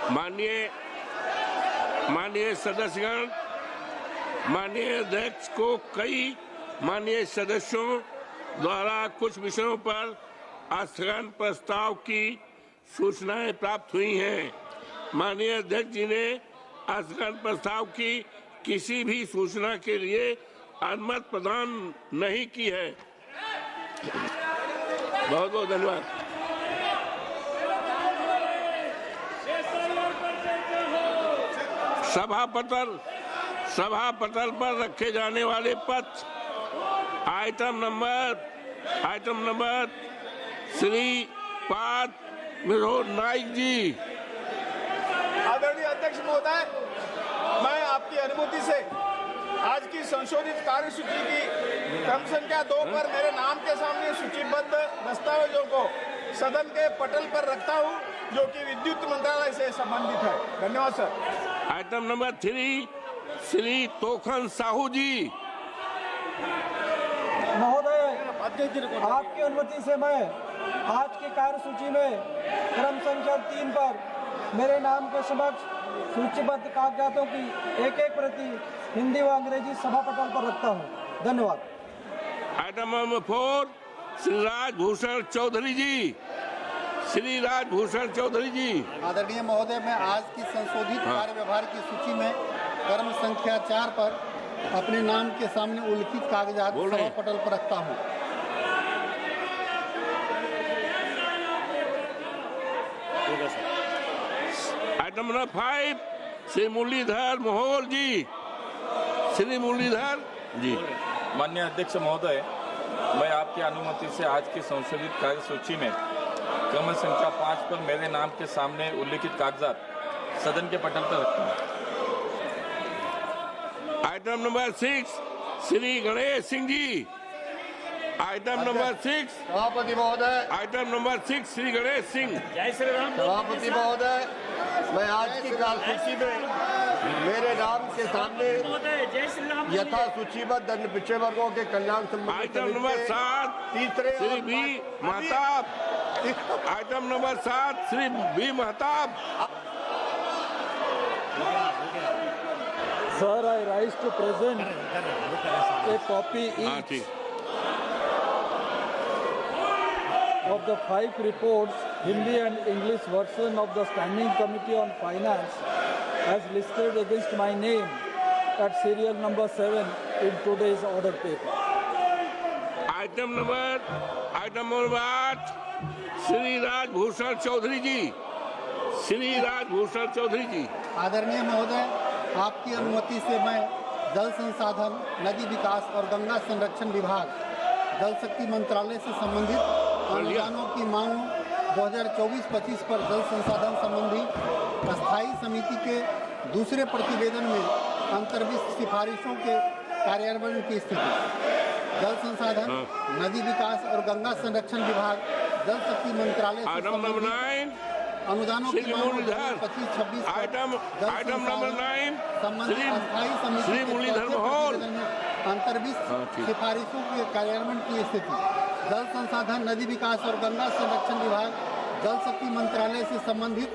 माननीय सदस्यगण, माननीय अध्यक्ष को कई माननीय सदस्यों द्वारा कुछ विषयों पर स्थगन प्रस्ताव की सूचनाएं प्राप्त हुई हैं। माननीय अध्यक्ष जी ने स्थगन प्रस्ताव की किसी भी सूचना के लिए अनुमति प्रदान नहीं की है। बहुत बहुत धन्यवाद। सभा पटल पर रखे जाने वाले पत्र आइटम नंबर श्री पार्थ विनोद नाइक जी। आदरणीय अध्यक्ष महोदय, मैं आपकी अनुमति से आज की संशोधित कार्यसूची की क्रम संख्या 2 पर मेरे नाम के सामने सूचीबद्ध दस्तावेजों को सदन के पटल पर रखता हूं, जो कि विद्युत मंत्रालय से संबंधित है। धन्यवाद sir. Item number 3 Shri Tokhan Sahu ji. महोदय, आपकी अनुमति से मैं आज की कार्यसूची में क्रम संख्या 3 पर मेरे नाम के समक्ष सूचीबद्ध कागजातों की एक प्रति हिंदी व अंग्रेजी सभा पटल पर रखता हूं। धन्यवाद। Item number 4 Shri Rajbhushan Chaudhary ji. श्री राजभूषण चौधरी जी। आदरणीय महोदय, मैं आज की संशोधित कार्य व्यवहार की सूची में क्रम संख्या 4 पर अपने नाम के सामने उल्लिखित कागजात सभा पटल पर रखता हूं। आइटम नंबर 5 श्री मुरलीधर मोहोल जी। श्री मुरलीधर जी। माननीय अध्यक्ष महोदय, मैं आपकी अनुमति से आज की संशोधित कार्यसूची में क्रम संख्या 5 पर मेरे नाम के सामने उल्लिखित कागजात सदन के पटल पर रखता हूं। Item number 6 Shri Ganesh Singh ji. Item number 6 सभापति महोदय। Item number 6 Shri Ganesh Singh. जय श्री राम। सभापति महोदय, मैं आज की कार्यसूची में मेरे नाम के सामने यथा सूचीबद्ध अन्य पिछड़े वर्गों के कल्याण संबंधी आइटम नंबर 7 तीसरे Shri B Mahtab. Item number 7 Shri B Mahtab. Sir, I rise to present a copy each of the 5 reports, Hindi and English version of the Standing Committee on Finance as listed against my name at serial number 7 in today's order paper. Item number 8 Shri Rajbhushan Chaudhary ji. Shri Rajbhushan Chaudhary ji. आदरणीय महोदय, आपकी अनुमति से मैं जल संसाधन, नदी विकास और गंगा संरक्षण विभाग, जल शक्ति मंत्रालय से संबंधित अनुदानों की मांग 2024-25 पर जल संसाधन संबंधी अस्थायी समिति के दूसरे प्रतिवेदन में अंतर्विष्ट सिफारिशों के कार्यान्वयन की स्थिति, जल संसाधन, नदी विकास और गंगा संरक्षण विभाग, जल शक्ति मंत्रालय से संबंधित अनुदानों की मांग 25-26 आइटम नंबर 9 संबंधित अस्थायी समिति के अंतर्विष्ट सिफारिशों के कार्यान्वयन की स्थिति, जल संसाधन, नदी विकास और गंगा संरक्षण विभाग, जल शक्ति मंत्रालय से संबंधित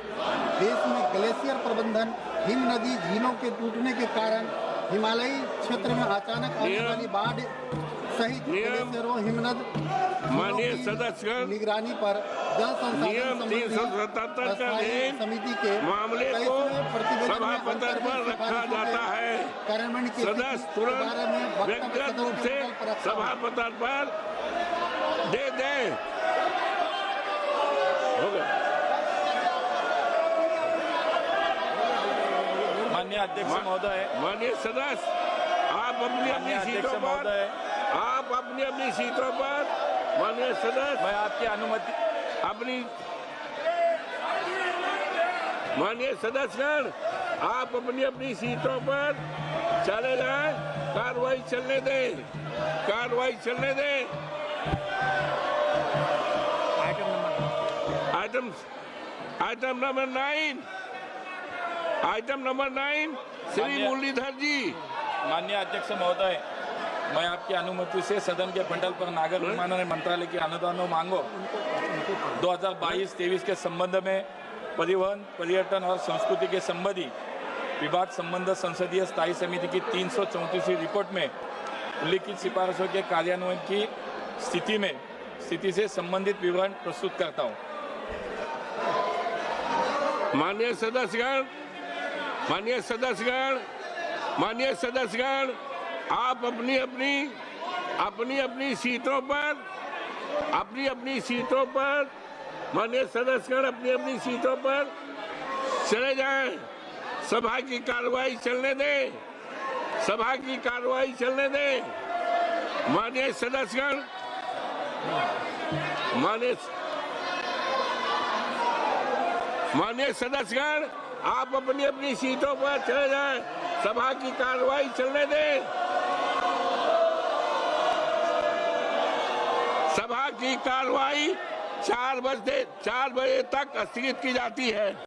देश में ग्लेशियर प्रबंधन, हिम नदी झीलों के टूटने के कारण हिमालयी क्षेत्र में अचानक आने वाली बाढ़ सहित ग्लेशियरों, हिमनद माननीय सदस्यगण, निगरानी पर जल संसाधन समिति के मामले को सभा पटल पर रखा जाता है। सदस्य तुरंत व्यक्तिगत रूप से सभा पटल पर दे दें। हो गया। माननीय अध्यक्ष महोदय, माननीय सदस्य, आप अपनी सीटों पर माननीय सदस्य, मैं आपकी अनुमति माननीय सदस्यगण, आप अपनी सीटों पर चले जाएं। कार्रवाई चलने दें। आइटम नंबर 9 श्री मुरलीधर जी। माननीय अध्यक्ष महोदय, मैं आपकी अनुमति से सदन के पटल पर नागर विमानन मंत्रालय की अनुदानों मांगों 2022-23 के संबंध में परिवहन, पर्यटन और संस्कृति के संबंधी विभाग संबंध संसदीय स्थायी समिति की 334वीं रिपोर्ट में उल्लिखित सिफारिशों के कार्यान्वयन की स्थिति से संबंधित विवरण प्रस्तुत करता हूँ। माननीय सदस्यगण, आप अपनी अपनी सीटों पर माननीय सदस्यगण अपनी सीटों पर चले जाएं। सभा की कार्रवाई चलने दें। माननीय सदस्यगण, आप अपनी सीटों पर चले जाएं। सभा की कार्रवाई चलने दें। सभा की कार्रवाई 4 बजे तक स्थगित की जाती है।